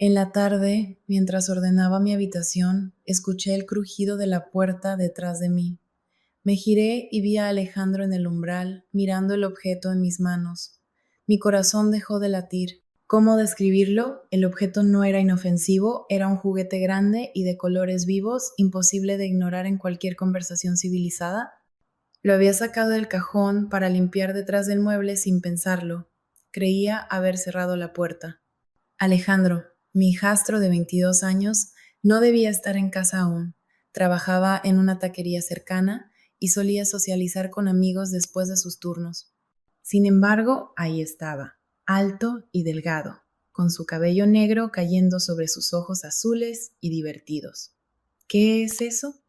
En la tarde, mientras ordenaba mi habitación, escuché el crujido de la puerta detrás de mí. Me giré y vi a Alejandro en el umbral, mirando el objeto en mis manos. Mi corazón dejó de latir. ¿Cómo describirlo? El objeto no era inofensivo, era un juguete grande y de colores vivos, imposible de ignorar en cualquier conversación civilizada. Lo había sacado del cajón para limpiar detrás del mueble sin pensarlo. Creía haber cerrado la puerta. Alejandro, mi hijastro de 22 años, no debía estar en casa aún. Trabajaba en una taquería cercana y solía socializar con amigos después de sus turnos. Sin embargo, ahí estaba, alto y delgado, con su cabello negro cayendo sobre sus ojos azules y divertidos. ¿Qué es eso?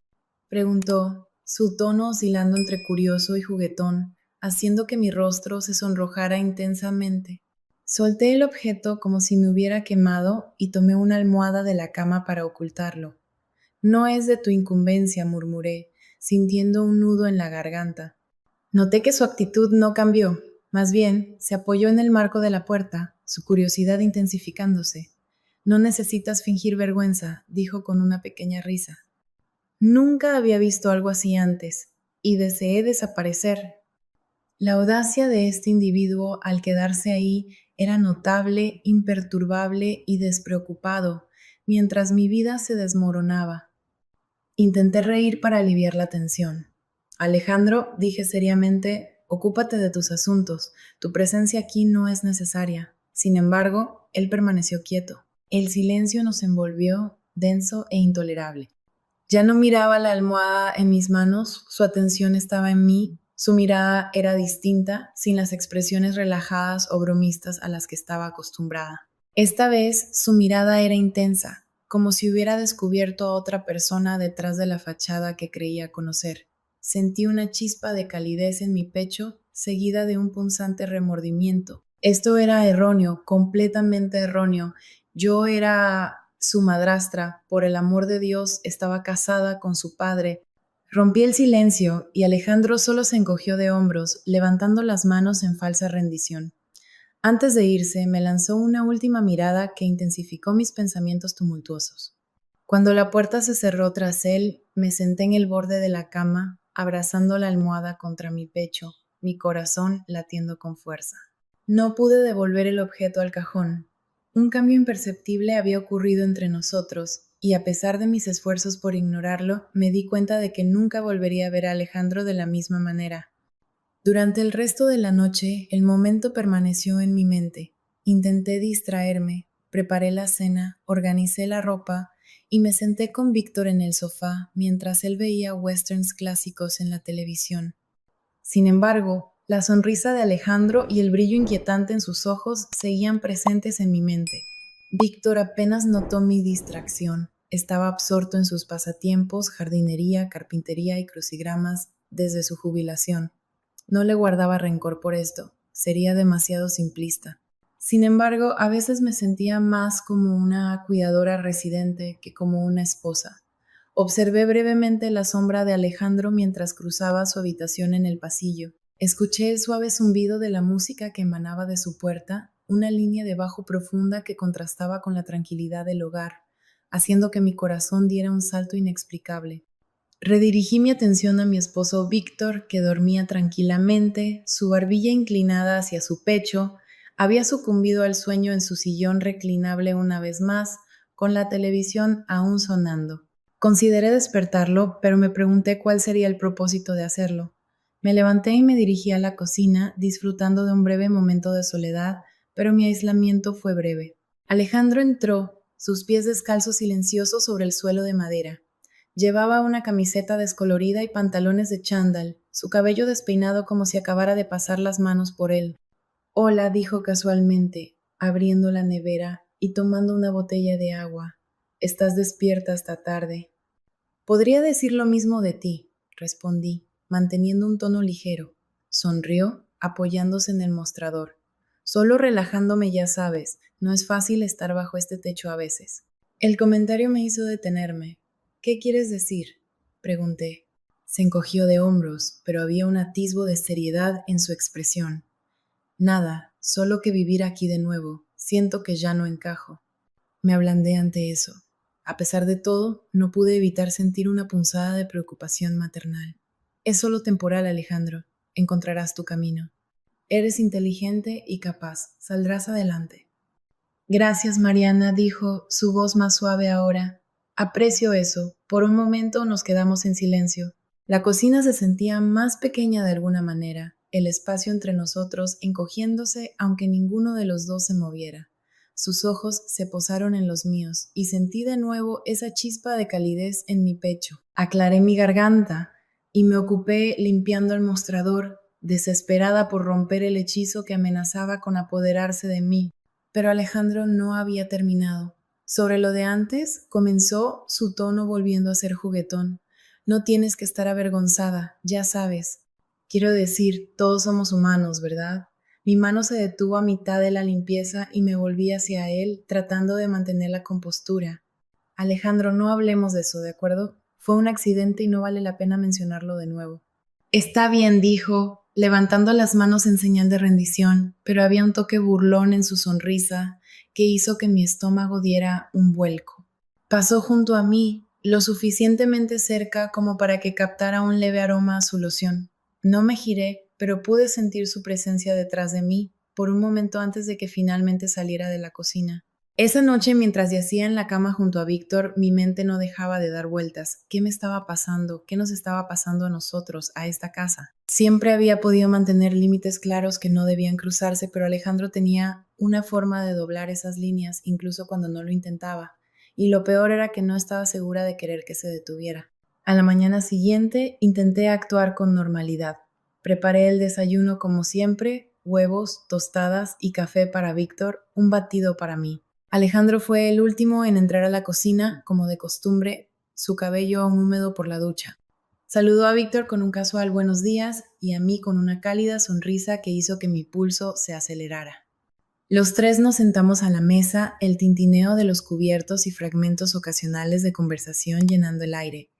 Preguntó, su tono oscilando entre curioso y juguetón, haciendo que mi rostro se sonrojara intensamente. Solté el objeto como si me hubiera quemado y tomé una almohada de la cama para ocultarlo. No es de tu incumbencia, murmuré, sintiendo un nudo en la garganta. Noté que su actitud no cambió, más bien se apoyó en el marco de la puerta, su curiosidad intensificándose. No necesitas fingir vergüenza, dijo con una pequeña risa. Nunca había visto algo así antes, y deseé desaparecer. La audacia de este individuo al quedarse ahí era notable, imperturbable y despreocupado, mientras mi vida se desmoronaba. Intenté reír para aliviar la tensión. Alejandro, dije seriamente, ocúpate de tus asuntos. Tu presencia aquí no es necesaria. Sin embargo, él permaneció quieto. El silencio nos envolvió, denso e intolerable. Ya no miraba la almohada en mis manos, su atención estaba en mí, su mirada era distinta, sin las expresiones relajadas o bromistas a las que estaba acostumbrada. Esta vez su mirada era intensa, como si hubiera descubierto a otra persona detrás de la fachada que creía conocer. Sentí una chispa de calidez en mi pecho, seguida de un punzante remordimiento. Esto era erróneo, completamente erróneo. Yo era su madrastra, por el amor de Dios, estaba casada con su padre. Rompí el silencio y Alejandro solo se encogió de hombros, levantando las manos en falsa rendición. Antes de irse, me lanzó una última mirada que intensificó mis pensamientos tumultuosos. Cuando la puerta se cerró tras él, me senté en el borde de la cama, abrazando la almohada contra mi pecho, mi corazón latiendo con fuerza. No pude devolver el objeto al cajón. Un cambio imperceptible había ocurrido entre nosotros, y a pesar de mis esfuerzos por ignorarlo, me di cuenta de que nunca volvería a ver a Alejandro de la misma manera. Durante el resto de la noche, el momento permaneció en mi mente. Intenté distraerme, preparé la cena, organicé la ropa y me senté con Víctor en el sofá mientras él veía westerns clásicos en la televisión. Sin embargo, la sonrisa de Alejandro y el brillo inquietante en sus ojos seguían presentes en mi mente. Víctor apenas notó mi distracción. Estaba absorto en sus pasatiempos, jardinería, carpintería y crucigramas desde su jubilación. No le guardaba rencor por esto, sería demasiado simplista. Sin embargo, a veces me sentía más como una cuidadora residente que como una esposa. Observé brevemente la sombra de Alejandro mientras cruzaba su habitación en el pasillo. Escuché el suave zumbido de la música que emanaba de su puerta, una línea de bajo profunda que contrastaba con la tranquilidad del hogar, haciendo que mi corazón diera un salto inexplicable. Redirigí mi atención a mi esposo Víctor, que dormía tranquilamente, su barbilla inclinada hacia su pecho, había sucumbido al sueño en su sillón reclinable una vez más, con la televisión aún sonando. Consideré despertarlo, pero me pregunté cuál sería el propósito de hacerlo. Me levanté y me dirigí a la cocina, disfrutando de un breve momento de soledad, pero mi aislamiento fue breve. Alejandro entró, sus pies descalzos silenciosos sobre el suelo de madera. Llevaba una camiseta descolorida y pantalones de chándal, su cabello despeinado como si acabara de pasar las manos por él. Hola, dijo casualmente, abriendo la nevera y tomando una botella de agua. Estás despierta hasta tarde. Podría decir lo mismo de ti, respondí, manteniendo un tono ligero. Sonrió, apoyándose en el mostrador. Solo relajándome, ya sabes, no es fácil estar bajo este techo a veces. El comentario me hizo detenerme. ¿Qué quieres decir? Pregunté. Se encogió de hombros, pero había un atisbo de seriedad en su expresión. Nada, solo que vivir aquí de nuevo. Siento que ya no encajo. Me ablandé ante eso. A pesar de todo, no pude evitar sentir una punzada de preocupación maternal. Es solo temporal, Alejandro. Encontrarás tu camino. Eres inteligente y capaz. Saldrás adelante. Gracias, Mariana, dijo, su voz más suave ahora. Aprecio eso. Por un momento nos quedamos en silencio. La cocina se sentía más pequeña de alguna manera, el espacio entre nosotros encogiéndose aunque ninguno de los dos se moviera. Sus ojos se posaron en los míos y sentí de nuevo esa chispa de calidez en mi pecho. Aclaré mi garganta y me ocupé limpiando el mostrador, desesperada por romper el hechizo que amenazaba con apoderarse de mí. Pero Alejandro no había terminado. Sobre lo de antes, comenzó su tono volviendo a ser juguetón. No tienes que estar avergonzada, ya sabes. Quiero decir, todos somos humanos, ¿verdad? Mi mano se detuvo a mitad de la limpieza y me volví hacia él, tratando de mantener la compostura. Alejandro, no hablemos de eso, ¿de acuerdo? Fue un accidente y no vale la pena mencionarlo de nuevo. Está bien, dijo, levantando las manos en señal de rendición, pero había un toque burlón en su sonrisa que hizo que mi estómago diera un vuelco. Pasó junto a mí, lo suficientemente cerca como para que captara un leve aroma a su loción. No me giré, pero pude sentir su presencia detrás de mí, por un momento antes de que finalmente saliera de la cocina. Esa noche, mientras yacía en la cama junto a Víctor, mi mente no dejaba de dar vueltas. ¿Qué me estaba pasando? ¿Qué nos estaba pasando a nosotros, a esta casa? Siempre había podido mantener límites claros que no debían cruzarse, pero Alejandro tenía una forma de doblar esas líneas, incluso cuando no lo intentaba. Y lo peor era que no estaba segura de querer que se detuviera. A la mañana siguiente, intenté actuar con normalidad. Preparé el desayuno como siempre, huevos, tostadas y café para Víctor, un batido para mí. Alejandro fue el último en entrar a la cocina, como de costumbre, su cabello aún húmedo por la ducha. Saludó a Víctor con un casual buenos días y a mí con una cálida sonrisa que hizo que mi pulso se acelerara. Los tres nos sentamos a la mesa, el tintineo de los cubiertos y fragmentos ocasionales de conversación llenando el aire.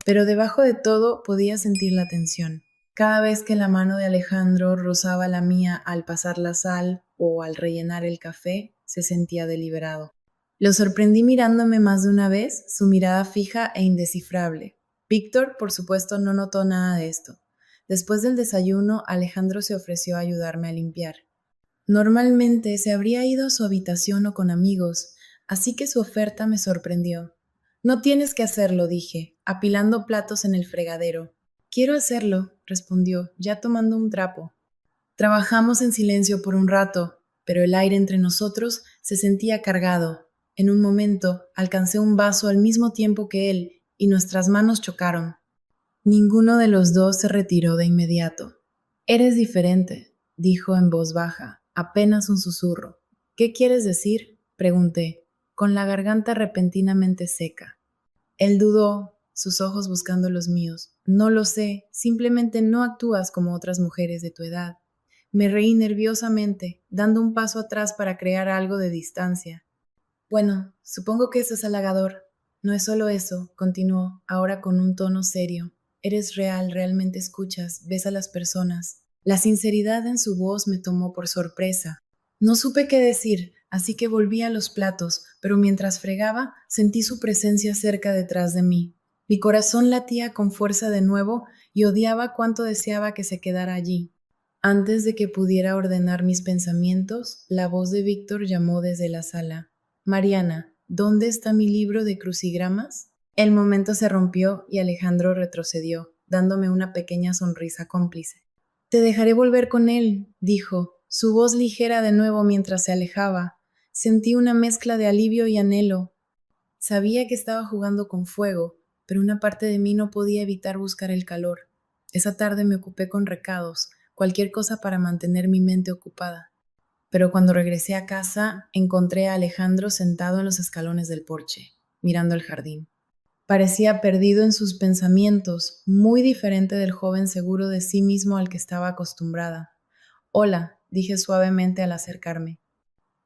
Pero debajo de todo podía sentir la tensión. Cada vez que la mano de Alejandro rozaba la mía al pasar la sal o al rellenar el café, se sentía deliberado. Lo sorprendí mirándome más de una vez, su mirada fija e indescifrable. Víctor, por supuesto, no notó nada de esto. Después del desayuno, Alejandro se ofreció a ayudarme a limpiar. Normalmente se habría ido a su habitación o con amigos, así que su oferta me sorprendió. No tienes que hacerlo, dije, apilando platos en el fregadero. Quiero hacerlo, respondió, ya tomando un trapo. Trabajamos en silencio por un rato, pero el aire entre nosotros se sentía cargado. En un momento alcancé un vaso al mismo tiempo que él y nuestras manos chocaron. Ninguno de los dos se retiró de inmediato. Eres diferente, dijo en voz baja, apenas un susurro. ¿Qué quieres decir? Pregunté, con la garganta repentinamente seca. Él dudó, sus ojos buscando los míos. No lo sé, simplemente no actúas como otras mujeres de tu edad. Me reí nerviosamente, dando un paso atrás para crear algo de distancia. Bueno, supongo que eso es halagador. No es solo eso, continuó, ahora con un tono serio. Eres real, realmente escuchas, ves a las personas. La sinceridad en su voz me tomó por sorpresa. No supe qué decir, así que volví a los platos, pero mientras fregaba sentí su presencia cerca detrás de mí. Mi corazón latía con fuerza de nuevo y odiaba cuánto deseaba que se quedara allí. Antes de que pudiera ordenar mis pensamientos, la voz de Víctor llamó desde la sala. Mariana, ¿dónde está mi libro de crucigramas? El momento se rompió y Alejandro retrocedió, dándome una pequeña sonrisa cómplice. Te dejaré volver con él, dijo, su voz ligera de nuevo mientras se alejaba. Sentí una mezcla de alivio y anhelo. Sabía que estaba jugando con fuego, pero una parte de mí no podía evitar buscar el calor. Esa tarde me ocupé con recados, cualquier cosa para mantener mi mente ocupada. Pero cuando regresé a casa, encontré a Alejandro sentado en los escalones del porche, mirando el jardín. Parecía perdido en sus pensamientos, muy diferente del joven seguro de sí mismo al que estaba acostumbrada. Hola, dije suavemente al acercarme.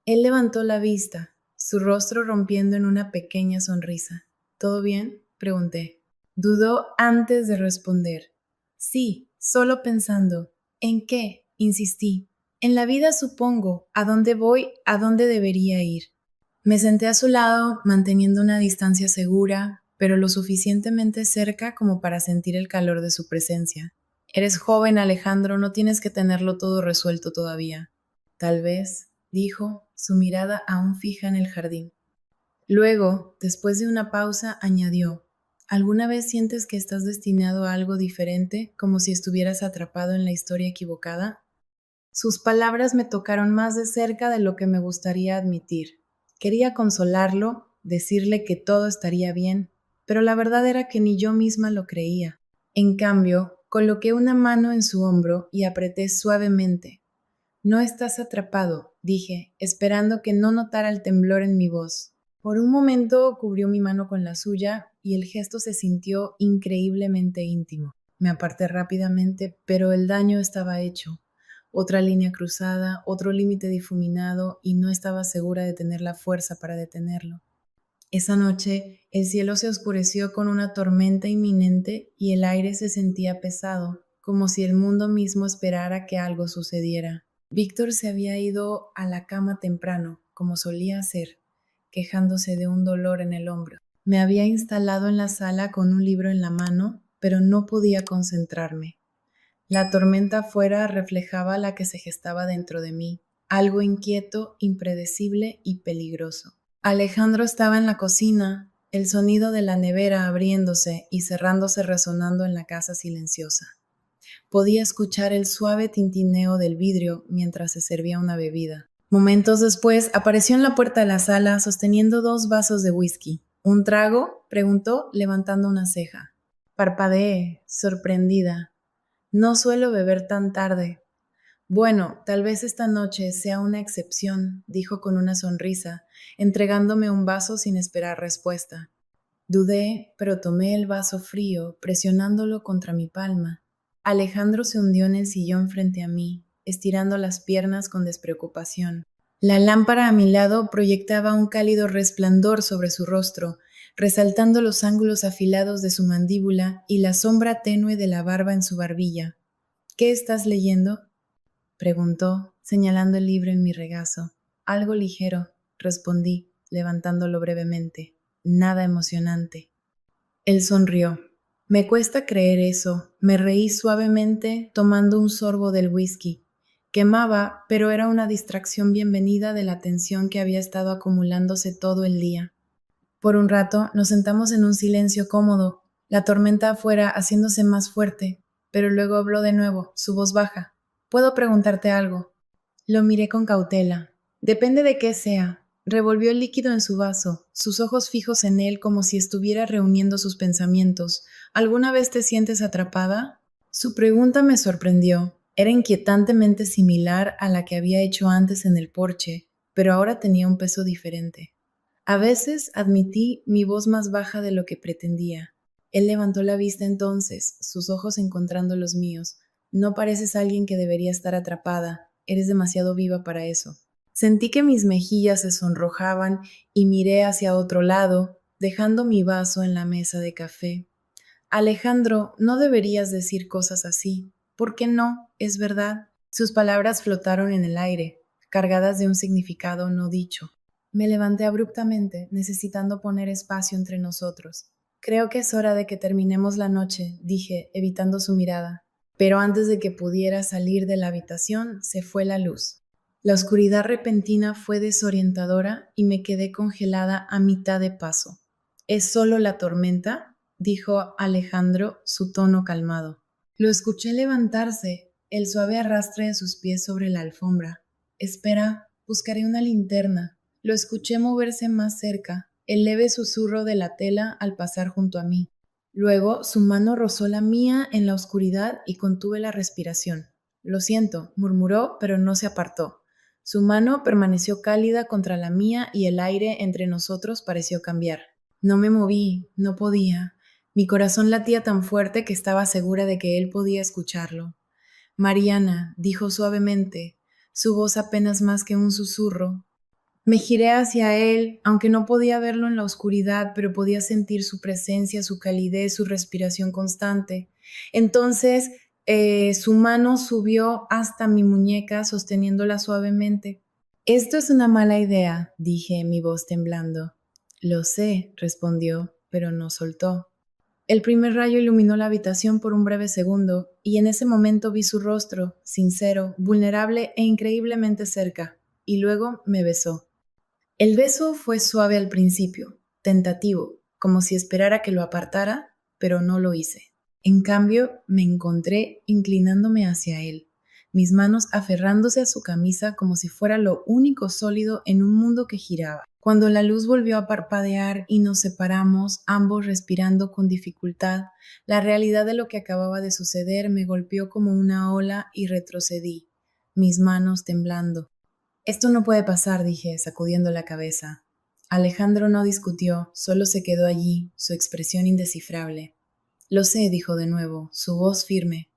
Él levantó la vista, su rostro rompiendo en una pequeña sonrisa. ¿Todo bien? Pregunté. Dudó antes de responder. Sí, solo pensando. ¿En qué? Insistí. En la vida supongo. ¿A dónde voy? ¿A dónde debería ir? Me senté a su lado, manteniendo una distancia segura, pero lo suficientemente cerca como para sentir el calor de su presencia. Eres joven, Alejandro, no tienes que tenerlo todo resuelto todavía. Tal vez, dijo, su mirada aún fija en el jardín. Luego, después de una pausa, añadió, ¿alguna vez sientes que estás destinado a algo diferente, como si estuvieras atrapado en la historia equivocada? Sus palabras me tocaron más de cerca de lo que me gustaría admitir. Quería consolarlo, decirle que todo estaría bien, pero la verdad era que ni yo misma lo creía. En cambio, coloqué una mano en su hombro y apreté suavemente. No estás atrapado, dije, esperando que no notara el temblor en mi voz. Por un momento cubrió mi mano con la suya y el gesto se sintió increíblemente íntimo. Me aparté rápidamente, pero el daño estaba hecho. Otra línea cruzada, otro límite difuminado y no estaba segura de tener la fuerza para detenerlo. Esa noche el cielo se oscureció con una tormenta inminente y el aire se sentía pesado, como si el mundo mismo esperara que algo sucediera. Víctor se había ido a la cama temprano, como solía hacer, quejándose de un dolor en el hombro. Me había instalado en la sala con un libro en la mano, pero no podía concentrarme. La tormenta afuera reflejaba la que se gestaba dentro de mí, algo inquieto, impredecible y peligroso. Alejandro estaba en la cocina, el sonido de la nevera abriéndose y cerrándose resonando en la casa silenciosa. Podía escuchar el suave tintineo del vidrio mientras se servía una bebida. Momentos después apareció en la puerta de la sala sosteniendo 2 vasos de whisky. ¿Un trago?, preguntó, levantando una ceja. Parpadeé, sorprendida. No suelo beber tan tarde. Bueno, tal vez esta noche sea una excepción, dijo con una sonrisa, entregándome un vaso sin esperar respuesta. Dudé, pero tomé el vaso frío, presionándolo contra mi palma. Alejandro se hundió en el sillón frente a mí, estirando las piernas con despreocupación. La lámpara a mi lado proyectaba un cálido resplandor sobre su rostro, resaltando los ángulos afilados de su mandíbula y la sombra tenue de la barba en su barbilla. ¿Qué estás leyendo?, preguntó, señalando el libro en mi regazo. Algo ligero, respondí, levantándolo brevemente. Nada emocionante. Él sonrió. Me cuesta creer eso. Me reí suavemente, tomando un sorbo del whisky. Quemaba, pero era una distracción bienvenida de la tensión que había estado acumulándose todo el día. Por un rato nos sentamos en un silencio cómodo, la tormenta afuera haciéndose más fuerte, pero luego habló de nuevo, su voz baja. ¿Puedo preguntarte algo? Lo miré con cautela. Depende de qué sea. Revolvió el líquido en su vaso, sus ojos fijos en él como si estuviera reuniendo sus pensamientos. ¿Alguna vez te sientes atrapada? Su pregunta me sorprendió. Era inquietantemente similar a la que había hecho antes en el porche, pero ahora tenía un peso diferente. A veces, admití, mi voz más baja de lo que pretendía. Él levantó la vista entonces, sus ojos encontrando los míos. No pareces alguien que debería estar atrapada. Eres demasiado viva para eso. Sentí que mis mejillas se sonrojaban y miré hacia otro lado, dejando mi vaso en la mesa de café. Alejandro, no deberías decir cosas así. ¿Por qué no? Es verdad. Sus palabras flotaron en el aire, cargadas de un significado no dicho. Me levanté abruptamente, necesitando poner espacio entre nosotros. Creo que es hora de que terminemos la noche, dije, evitando su mirada. Pero antes de que pudiera salir de la habitación, se fue la luz. La oscuridad repentina fue desorientadora y me quedé congelada a mitad de paso. ¿Es solo la tormenta?, dijo Alejandro, su tono calmado. Lo escuché levantarse, el suave arrastre de sus pies sobre la alfombra. Espera, buscaré una linterna. Lo escuché moverse más cerca, el leve susurro de la tela al pasar junto a mí. Luego su mano rozó la mía en la oscuridad y contuve la respiración. Lo siento, murmuró, pero no se apartó. Su mano permaneció cálida contra la mía y el aire entre nosotros pareció cambiar. No me moví, no podía. Mi corazón latía tan fuerte que estaba segura de que él podía escucharlo. Mariana, dijo suavemente, su voz apenas más que un susurro. Me giré hacia él, aunque no podía verlo en la oscuridad, pero podía sentir su presencia, su calidez, su respiración constante. Entonces, su mano subió hasta mi muñeca, sosteniéndola suavemente. Esto es una mala idea, dije, mi voz temblando. Lo sé, respondió, pero no soltó. El primer rayo iluminó la habitación por un breve segundo, y en ese momento vi su rostro, sincero, vulnerable e increíblemente cerca, y luego me besó. El beso fue suave al principio, tentativo, como si esperara que lo apartara, pero no lo hice. En cambio, me encontré inclinándome hacia él, mis manos aferrándose a su camisa como si fuera lo único sólido en un mundo que giraba. Cuando la luz volvió a parpadear y nos separamos, ambos respirando con dificultad, la realidad de lo que acababa de suceder me golpeó como una ola y retrocedí, mis manos temblando. Esto no puede pasar, dije, sacudiendo la cabeza. Alejandro no discutió, solo se quedó allí, su expresión indescifrable. Lo sé, dijo de nuevo, su voz firme.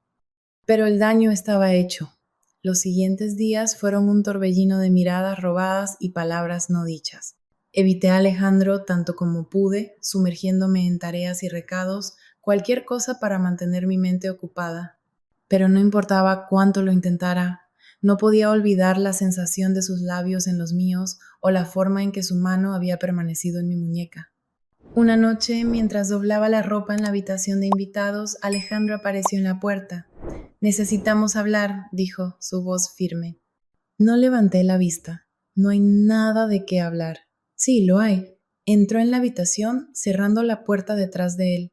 Pero el daño estaba hecho. Los siguientes días fueron un torbellino de miradas robadas y palabras no dichas. Evité a Alejandro tanto como pude, sumergiéndome en tareas y recados, cualquier cosa para mantener mi mente ocupada. Pero no importaba cuánto lo intentara, no podía olvidar la sensación de sus labios en los míos o la forma en que su mano había permanecido en mi muñeca. Una noche, mientras doblaba la ropa en la habitación de invitados, Alejandro apareció en la puerta. Necesitamos hablar, dijo, su voz firme. No levanté la vista. No hay nada de qué hablar. Sí, lo hay. Entró en la habitación, cerrando la puerta detrás de él.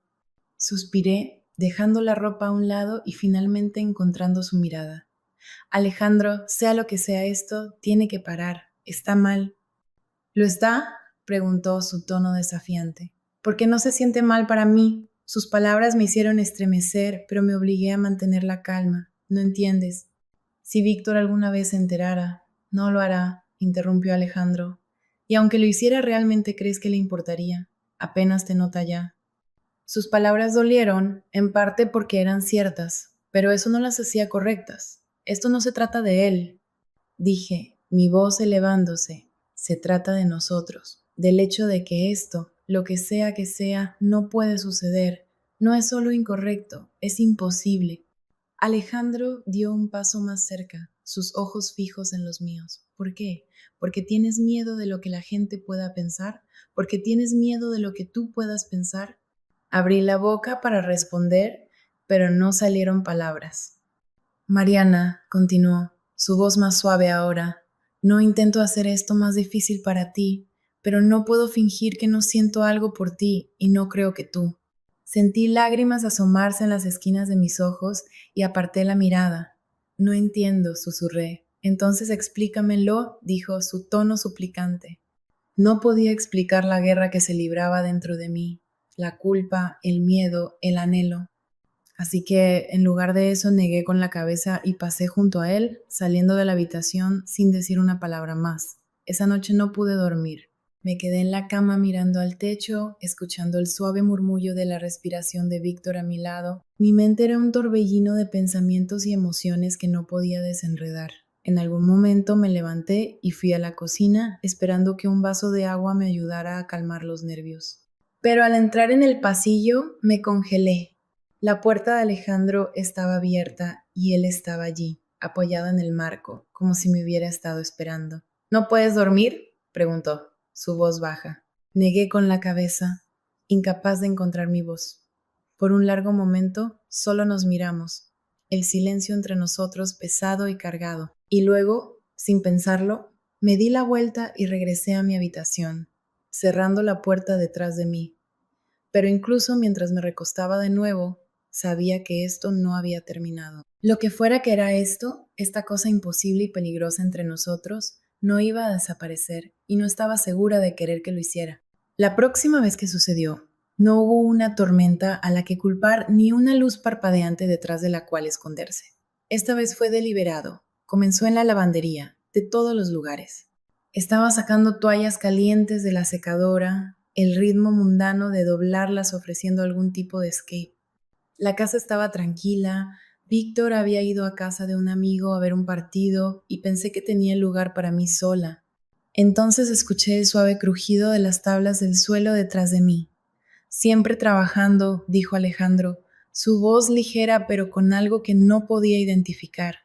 Suspiré, dejando la ropa a un lado y finalmente encontrando su mirada. Alejandro, sea lo que sea esto, tiene que parar. Está mal. ¿Lo está? Preguntó su tono desafiante. ¿Por qué no se siente mal para mí? Sus palabras me hicieron estremecer, pero me obligué a mantener la calma. No entiendes. Si Víctor alguna vez se enterara, no lo hará, interrumpió Alejandro. Y aunque lo hiciera, ¿realmente crees que le importaría? Apenas te nota ya. Sus palabras dolieron, en parte porque eran ciertas, pero eso no las hacía correctas. Esto no se trata de él, dije, mi voz elevándose. Se trata de nosotros, del hecho de que esto, lo que sea, no puede suceder. No es solo incorrecto, es imposible. Alejandro dio un paso más cerca, sus ojos fijos en los míos. ¿Por qué? ¿Porque tienes miedo de lo que la gente pueda pensar? ¿Porque tienes miedo de lo que tú puedas pensar? Abrí la boca para responder, pero no salieron palabras. Mariana, continuó, su voz más suave ahora, no intento hacer esto más difícil para ti, pero no puedo fingir que no siento algo por ti y no creo que tú. Sentí lágrimas asomarse en las esquinas de mis ojos y aparté la mirada. No entiendo, susurré. Entonces explícamelo, dijo, su tono suplicante. No podía explicar la guerra que se libraba dentro de mí, la culpa, el miedo, el anhelo. Así que, en lugar de eso, negué con la cabeza y pasé junto a él, saliendo de la habitación sin decir una palabra más. Esa noche no pude dormir. Me quedé en la cama mirando al techo, escuchando el suave murmullo de la respiración de Víctor a mi lado. Mi mente era un torbellino de pensamientos y emociones que no podía desenredar. En algún momento me levanté y fui a la cocina, esperando que un vaso de agua me ayudara a calmar los nervios. Pero al entrar en el pasillo, me congelé. La puerta de Alejandro estaba abierta y él estaba allí, apoyado en el marco, como si me hubiera estado esperando. ¿No puedes dormir?, preguntó, su voz baja. Negué con la cabeza, incapaz de encontrar mi voz. Por un largo momento solo nos miramos, el silencio entre nosotros pesado y cargado. Y luego, sin pensarlo, me di la vuelta y regresé a mi habitación, cerrando la puerta detrás de mí. Pero incluso mientras me recostaba de nuevo, sabía que esto no había terminado. Lo que fuera que era esto, esta cosa imposible y peligrosa entre nosotros, no iba a desaparecer y no estaba segura de querer que lo hiciera. La próxima vez que sucedió, no hubo una tormenta a la que culpar ni una luz parpadeante detrás de la cual esconderse. Esta vez fue deliberado. Comenzó en la lavandería, de todos los lugares. Estaba sacando toallas calientes de la secadora, el ritmo mundano de doblarlas ofreciendo algún tipo de escape. La casa estaba tranquila, Víctor había ido a casa de un amigo a ver un partido y pensé que tenía lugar para mí sola. Entonces escuché el suave crujido de las tablas del suelo detrás de mí. Siempre trabajando, dijo Alejandro, su voz ligera pero con algo que no podía identificar.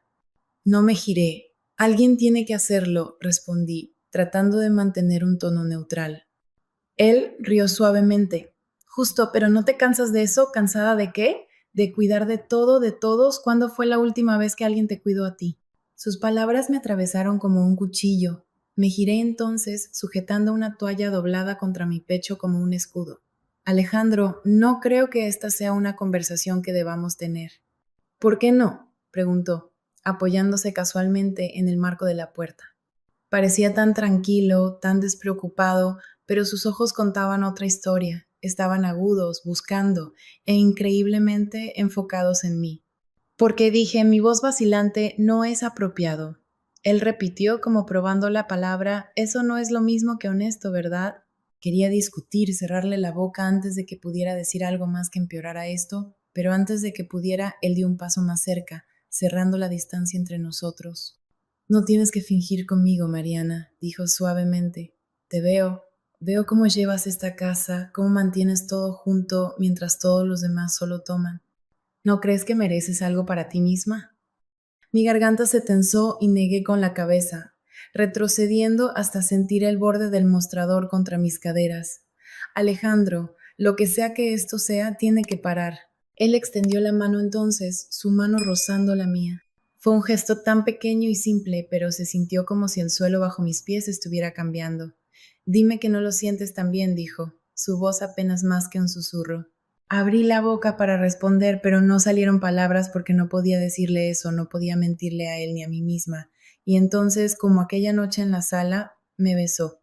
No me giré. Alguien tiene que hacerlo, respondí, tratando de mantener un tono neutral. Él rió suavemente. Justo, pero ¿no te cansas de eso? ¿Cansada de qué? De cuidar de todo, de todos. ¿Cuándo fue la última vez que alguien te cuidó a ti? Sus palabras me atravesaron como un cuchillo. Me giré entonces, sujetando una toalla doblada contra mi pecho como un escudo. Alejandro, no creo que esta sea una conversación que debamos tener. ¿Por qué no? Preguntó, apoyándose casualmente en el marco de la puerta. Parecía tan tranquilo, tan despreocupado, pero sus ojos contaban otra historia. Estaban agudos, buscando, e increíblemente enfocados en mí. Porque dije, mi voz vacilante no es apropiado. Él repitió como probando la palabra, eso no es lo mismo que honesto, ¿verdad? Quería discutir, cerrarle la boca antes de que pudiera decir algo más que empeorara esto, pero antes de que pudiera, él dio un paso más cerca, cerrando la distancia entre nosotros. No tienes que fingir conmigo, Mariana, dijo suavemente. Te veo cómo llevas esta casa, cómo mantienes todo junto mientras todos los demás solo toman. ¿No crees que mereces algo para ti misma? Mi garganta se tensó y negué con la cabeza, retrocediendo hasta sentir el borde del mostrador contra mis caderas. Alejandro, lo que sea que esto sea, tiene que parar. Él extendió la mano entonces, su mano rozando la mía. Fue un gesto tan pequeño y simple, pero se sintió como si el suelo bajo mis pies estuviera cambiando. Dime que no lo sientes tan bien, dijo, su voz apenas más que un susurro. Abrí la boca para responder, pero no salieron palabras porque no podía decirle eso, no podía mentirle a él ni a mí misma. Y entonces, como aquella noche en la sala, me besó.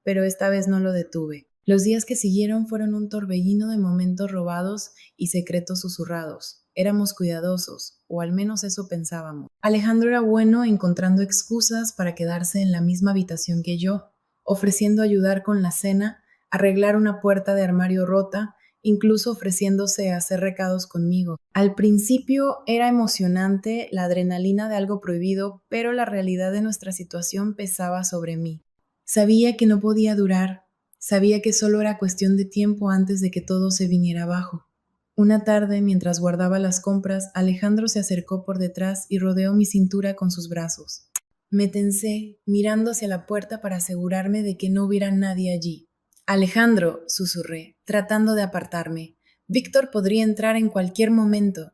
Pero esta vez no lo detuve. Los días que siguieron fueron un torbellino de momentos robados y secretos susurrados. Éramos cuidadosos, o al menos eso pensábamos. Alejandro era bueno encontrando excusas para quedarse en la misma habitación que yo, ofreciendo ayudar con la cena, arreglar una puerta de armario rota, incluso ofreciéndose a hacer recados conmigo. Al principio era emocionante la adrenalina de algo prohibido, pero la realidad de nuestra situación pesaba sobre mí. Sabía que no podía durar, sabía que solo era cuestión de tiempo antes de que todo se viniera abajo. Una tarde, mientras guardaba las compras, Alejandro se acercó por detrás y rodeó mi cintura con sus brazos. Me tensé, mirando hacia la puerta para asegurarme de que no hubiera nadie allí. Alejandro, susurré, tratando de apartarme. Víctor podría entrar en cualquier momento.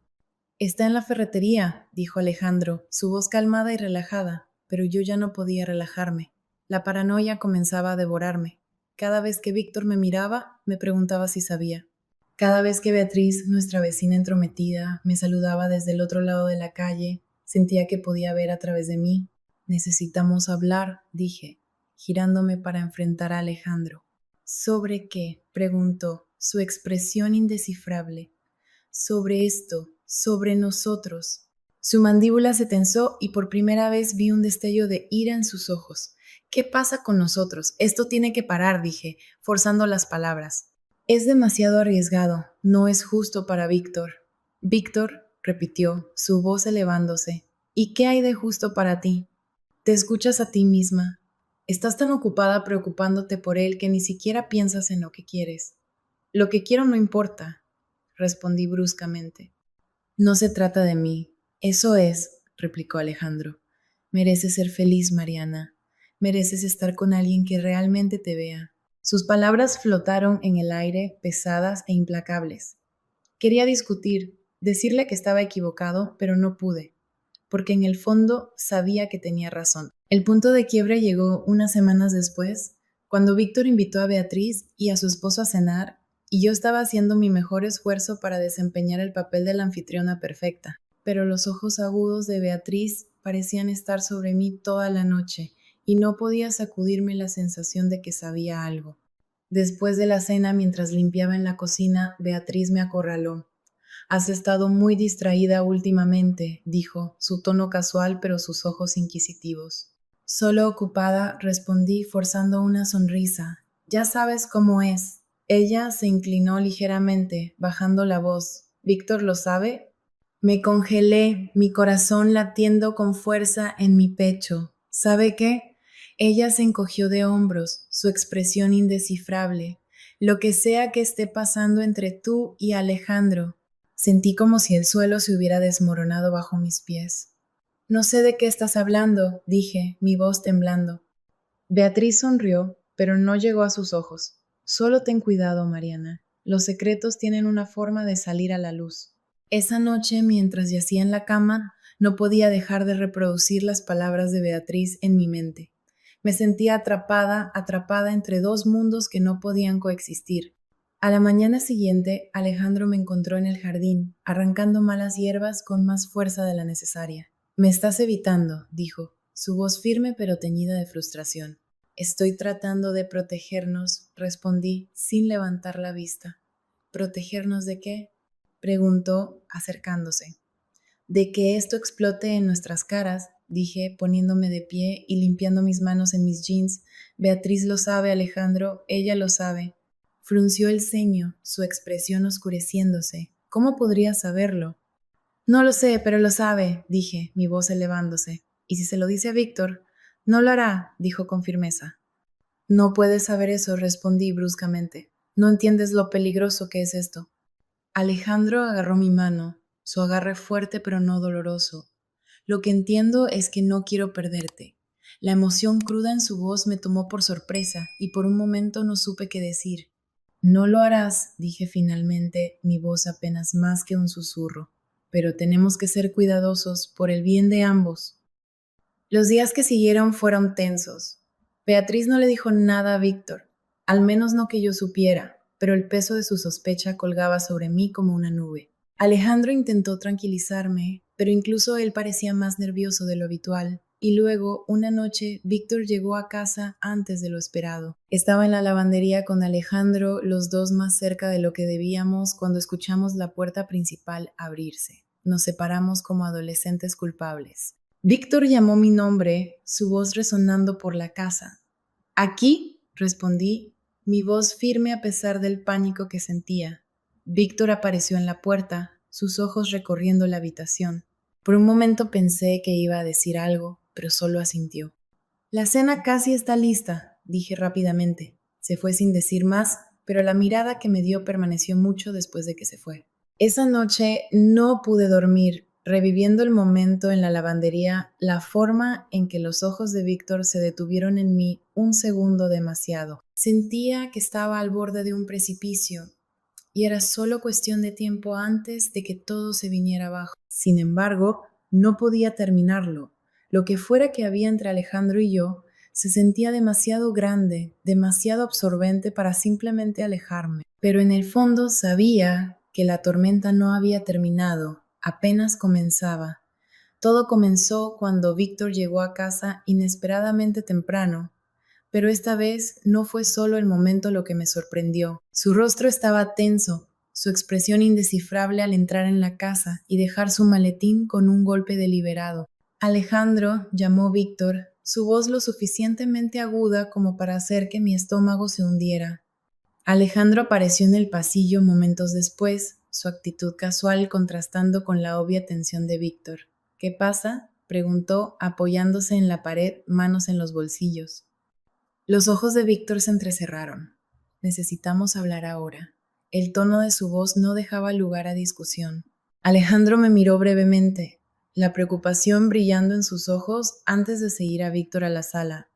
Está en la ferretería, dijo Alejandro, su voz calmada y relajada, pero yo ya no podía relajarme. La paranoia comenzaba a devorarme. Cada vez que Víctor me miraba, me preguntaba si sabía. Cada vez que Beatriz, nuestra vecina entrometida, me saludaba desde el otro lado de la calle, sentía que podía ver a través de mí. Necesitamos hablar, dije, girándome para enfrentar a Alejandro. ¿Sobre qué? Preguntó, su expresión indescifrable. Sobre esto, sobre nosotros. Su mandíbula se tensó y por primera vez vi un destello de ira en sus ojos. ¿Qué pasa con nosotros? Esto tiene que parar, dije, forzando las palabras. Es demasiado arriesgado, no es justo para Víctor. Víctor, repitió, su voz elevándose. ¿Y qué hay de justo para ti? Te escuchas a ti misma. Estás tan ocupada preocupándote por él que ni siquiera piensas en lo que quieres. Lo que quiero no importa, respondí bruscamente. No se trata de mí. Eso es, replicó Alejandro. Mereces ser feliz, Mariana. Mereces estar con alguien que realmente te vea. Sus palabras flotaron en el aire, pesadas e implacables. Quería discutir, decirle que estaba equivocado, pero no pude, porque en el fondo sabía que tenía razón. El punto de quiebre llegó unas semanas después, cuando Víctor invitó a Beatriz y a su esposo a cenar, y yo estaba haciendo mi mejor esfuerzo para desempeñar el papel de la anfitriona perfecta. Pero los ojos agudos de Beatriz parecían estar sobre mí toda la noche, y no podía sacudirme la sensación de que sabía algo. Después de la cena, mientras limpiaba en la cocina, Beatriz me acorraló. Has estado muy distraída últimamente, dijo, su tono casual pero sus ojos inquisitivos. Solo ocupada, respondí forzando una sonrisa. Ya sabes cómo es. Ella se inclinó ligeramente, bajando la voz. ¿Víctor lo sabe? Me congelé, mi corazón latiendo con fuerza en mi pecho. ¿Sabe qué? Ella se encogió de hombros, su expresión indescifrable. Lo que sea que esté pasando entre tú y Alejandro. Sentí como si el suelo se hubiera desmoronado bajo mis pies. No sé de qué estás hablando, dije, mi voz temblando. Beatriz sonrió, pero no llegó a sus ojos. Solo ten cuidado, Mariana. Los secretos tienen una forma de salir a la luz. Esa noche, mientras yacía en la cama, no podía dejar de reproducir las palabras de Beatriz en mi mente. Me sentía atrapada entre dos mundos que no podían coexistir. A la mañana siguiente, Alejandro me encontró en el jardín, arrancando malas hierbas con más fuerza de la necesaria. Me estás evitando, dijo, su voz firme pero teñida de frustración. Estoy tratando de protegernos, respondí, sin levantar la vista. ¿Protegernos de qué? Preguntó, acercándose. De que esto explote en nuestras caras, dije, poniéndome de pie y limpiando mis manos en mis jeans. Beatriz lo sabe, Alejandro, ella lo sabe. Frunció el ceño, su expresión oscureciéndose. ¿Cómo podría saberlo? No lo sé, pero lo sabe, dije, mi voz elevándose. ¿Y si se lo dice a Víctor? No lo hará, dijo con firmeza. No puedes saber eso, respondí bruscamente. No entiendes lo peligroso que es esto. Alejandro agarró mi mano, su agarre fuerte pero no doloroso. Lo que entiendo es que no quiero perderte. La emoción cruda en su voz me tomó por sorpresa y por un momento no supe qué decir. No lo harás, dije finalmente, mi voz apenas más que un susurro. Pero tenemos que ser cuidadosos por el bien de ambos. Los días que siguieron fueron tensos. Beatriz no le dijo nada a Víctor, al menos no que yo supiera, pero el peso de su sospecha colgaba sobre mí como una nube. Alejandro intentó tranquilizarme, pero incluso él parecía más nervioso de lo habitual. Y luego, una noche, Víctor llegó a casa antes de lo esperado. Estaba en la lavandería con Alejandro, los dos más cerca de lo que debíamos, cuando escuchamos la puerta principal abrirse. Nos separamos como adolescentes culpables. Víctor llamó mi nombre, su voz resonando por la casa. Aquí, respondí, mi voz firme a pesar del pánico que sentía. Víctor apareció en la puerta, sus ojos recorriendo la habitación. Por un momento pensé que iba a decir algo, pero solo asintió. La cena casi está lista, dije rápidamente. Se fue sin decir más, pero la mirada que me dio permaneció mucho después de que se fue. Esa noche no pude dormir, reviviendo el momento en la lavandería, la forma en que los ojos de Víctor se detuvieron en mí un segundo demasiado. Sentía que estaba al borde de un precipicio y era solo cuestión de tiempo antes de que todo se viniera abajo. Sin embargo, no podía terminarlo. Lo que fuera que había entre Alejandro y yo se sentía demasiado grande, demasiado absorbente para simplemente alejarme. Pero en el fondo sabía que la tormenta no había terminado, apenas comenzaba. Todo comenzó cuando Víctor llegó a casa inesperadamente temprano, pero esta vez no fue solo el momento lo que me sorprendió. Su rostro estaba tenso, su expresión indescifrable al entrar en la casa y dejar su maletín con un golpe deliberado. Alejandro, llamó Víctor, su voz lo suficientemente aguda como para hacer que mi estómago se hundiera. Alejandro apareció en el pasillo momentos después, su actitud casual contrastando con la obvia tensión de Víctor. ¿Qué pasa?, preguntó, apoyándose en la pared, manos en los bolsillos. Los ojos de Víctor se entrecerraron. Necesitamos hablar ahora. El tono de su voz no dejaba lugar a discusión. Alejandro me miró brevemente, la preocupación brillando en sus ojos antes de seguir a Víctor a la sala.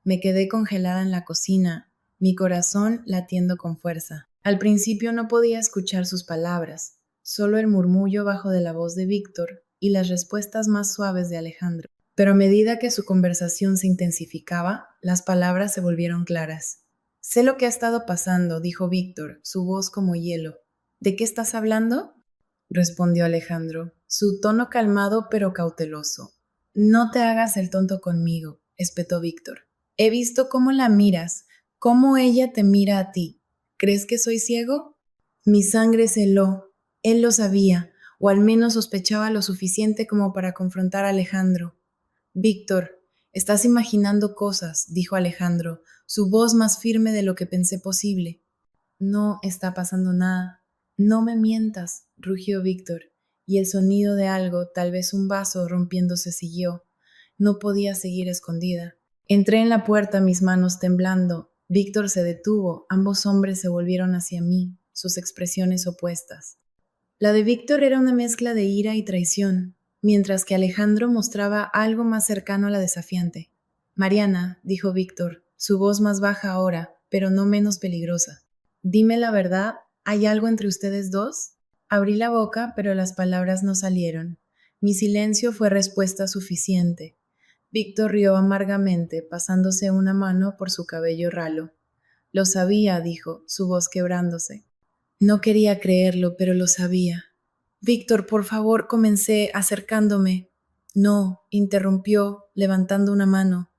Me quedé congelada en la cocina, mi corazón latiendo con fuerza. Al principio no podía escuchar sus palabras, solo el murmullo bajo de la voz de Víctor y las respuestas más suaves de Alejandro. Pero a medida que su conversación se intensificaba, las palabras se volvieron claras. Sé lo que ha estado pasando, dijo Víctor, su voz como hielo. ¿De qué estás hablando?, respondió Alejandro, su tono calmado pero cauteloso. No te hagas el tonto conmigo, espetó Víctor. He visto cómo la miras, cómo ella te mira a ti. ¿Crees que soy ciego? Mi sangre se heló. Él lo sabía, o al menos sospechaba lo suficiente como para confrontar a Alejandro. Víctor, estás imaginando cosas, dijo Alejandro, su voz más firme de lo que pensé posible. No está pasando nada. No me mientas, rugió Víctor, y el sonido de algo, tal vez un vaso rompiéndose, siguió. No podía seguir escondida. Entré en la puerta, mis manos temblando. Víctor se detuvo, ambos hombres se volvieron hacia mí, sus expresiones opuestas. La de Víctor era una mezcla de ira y traición. mientras que Alejandro mostraba algo más cercano a la desafiante. Mariana, dijo Víctor, su voz más baja ahora, pero no menos peligrosa. Dime la verdad, ¿hay algo entre ustedes dos? Abrí la boca, pero las palabras no salieron. Mi silencio fue respuesta suficiente. Víctor rió amargamente, pasándose una mano por su cabello ralo. Lo sabía, dijo, su voz quebrándose. No quería creerlo, pero lo sabía. Víctor, por favor, comencé acercándome. No, interrumpió, levantando una mano.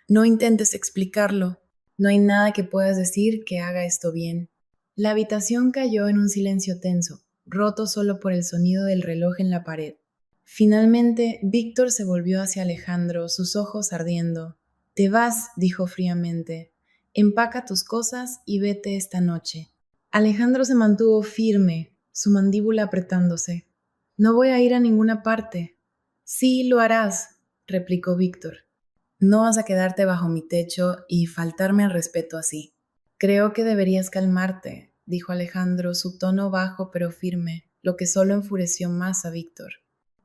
No intentes explicarlo. No hay nada que puedas decir que haga esto bien. La habitación cayó en un silencio tenso, roto solo por el sonido del reloj en la pared. Finalmente, Víctor se volvió hacia Alejandro, sus ojos ardiendo. Te vas, dijo fríamente. Empaca tus cosas y vete esta noche. Alejandro se mantuvo firme, su mandíbula apretándose. No voy a ir a ninguna parte. Sí, lo harás, replicó Víctor. No vas a quedarte bajo mi techo y faltarme al respeto así. Creo que deberías calmarte, dijo Alejandro, su tono bajo pero firme, lo que solo enfureció más a Víctor.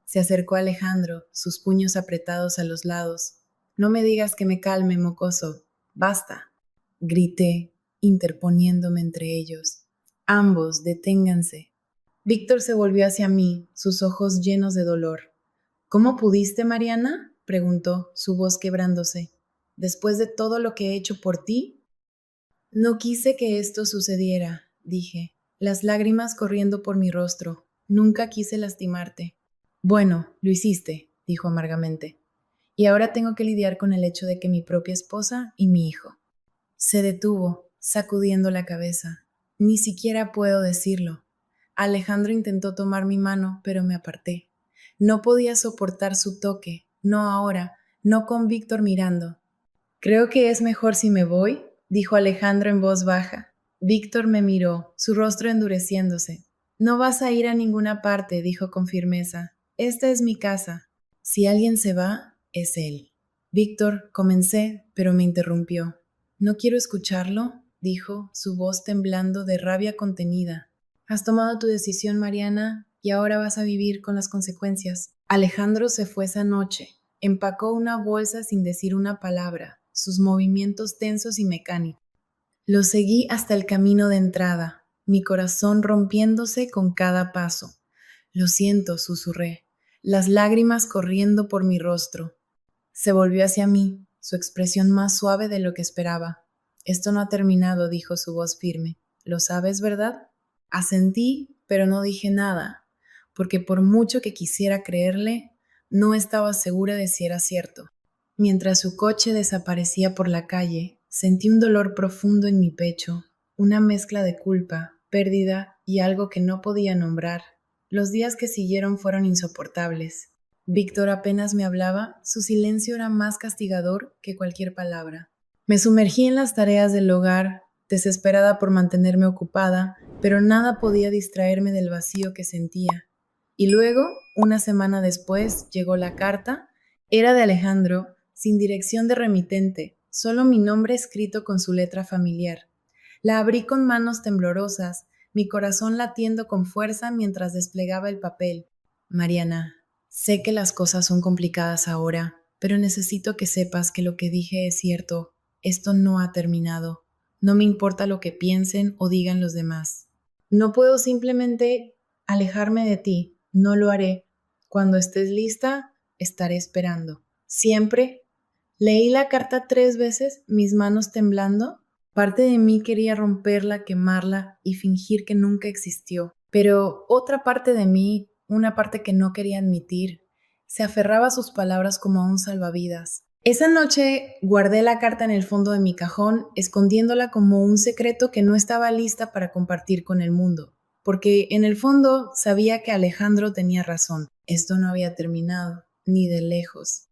Se acercó a Alejandro, sus puños apretados a los lados. No me digas que me calme, mocoso. Basta. Grité, interponiéndome entre ellos. Ambos, deténganse. Víctor se volvió hacia mí, sus ojos llenos de dolor. ¿Cómo pudiste, Mariana? Preguntó, su voz quebrándose. ¿Después de todo lo que he hecho por ti? No quise que esto sucediera, dije, las lágrimas corriendo por mi rostro. Nunca quise lastimarte. Bueno, lo hiciste, dijo amargamente. Y ahora tengo que lidiar con el hecho de que mi propia esposa y mi hijo. Se detuvo, sacudiendo la cabeza. Ni siquiera puedo decirlo. Alejandro intentó tomar mi mano, pero me aparté. No podía soportar su toque, no ahora, no con Víctor mirando. Creo que es mejor si me voy, dijo Alejandro en voz baja. Víctor me miró, su rostro endureciéndose. No vas a ir a ninguna parte, dijo con firmeza. Esta es mi casa. Si alguien se va, es él. Víctor, comencé, pero me interrumpió. No quiero escucharlo, dijo, su voz temblando de rabia contenida. Has tomado tu decisión, Mariana, y ahora vas a vivir con las consecuencias. Alejandro se fue esa noche. Empacó una bolsa sin decir una palabra, sus movimientos tensos y mecánicos. Lo seguí hasta el camino de entrada, mi corazón rompiéndose con cada paso. Lo siento, susurré, las lágrimas corriendo por mi rostro. Se volvió hacia mí, su expresión más suave de lo que esperaba. Esto no ha terminado, dijo su voz firme. ¿Lo sabes, verdad? Asentí, pero no dije nada, porque por mucho que quisiera creerle, no estaba segura de si era cierto. Mientras su coche desaparecía por la calle, sentí un dolor profundo en mi pecho, una mezcla de culpa, pérdida y algo que no podía nombrar. Los días que siguieron fueron insoportables. Víctor apenas me hablaba, su silencio era más castigador que cualquier palabra. Me sumergí en las tareas del hogar, desesperada por mantenerme ocupada, pero nada podía distraerme del vacío que sentía. Y luego, una semana después, llegó la carta. Era de Alejandro, sin dirección de remitente, solo mi nombre escrito con su letra familiar. La abrí con manos temblorosas, mi corazón latiendo con fuerza mientras desplegaba el papel. Mariana, sé que las cosas son complicadas ahora, pero necesito que sepas que lo que dije es cierto. Esto no ha terminado. No me importa lo que piensen o digan los demás. No puedo simplemente alejarme de ti. No lo haré. Cuando estés lista, estaré esperando. Siempre. Leí la carta 3 veces, mis manos temblando. Parte de mí quería romperla, quemarla y fingir que nunca existió. Pero otra parte de mí, una parte que no quería admitir, se aferraba a sus palabras como a un salvavidas. Esa noche guardé la carta en el fondo de mi cajón, escondiéndola como un secreto que no estaba lista para compartir con el mundo, porque en el fondo sabía que Alejandro tenía razón. Esto no había terminado, ni de lejos.